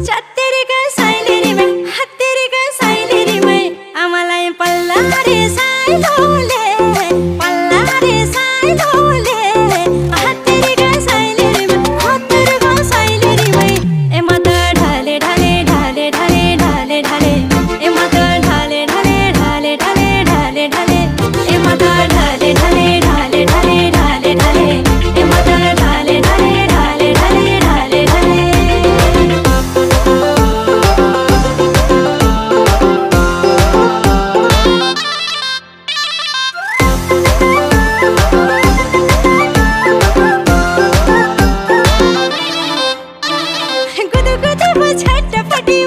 चत्तेरी का साइलेरी में हत्तेरी का साइलेरी में आमालाई पल्ला रे साइलोले पल्ला रे साइलोले हत्तेरी का साइलेरी में हत्तेरी का साइलेरी में ए माता ढाले ढाले ढाले ढाले ढाले ढाले ए माता ढाले ढाले ढाले ढाले ढाले ढाले ए माता ढाले ढाले ढाले ढाले ढाले ढाले ए माता ढाले ढाले ढाले ढाले ढाले ढाले। गुदु गुदु छटपटी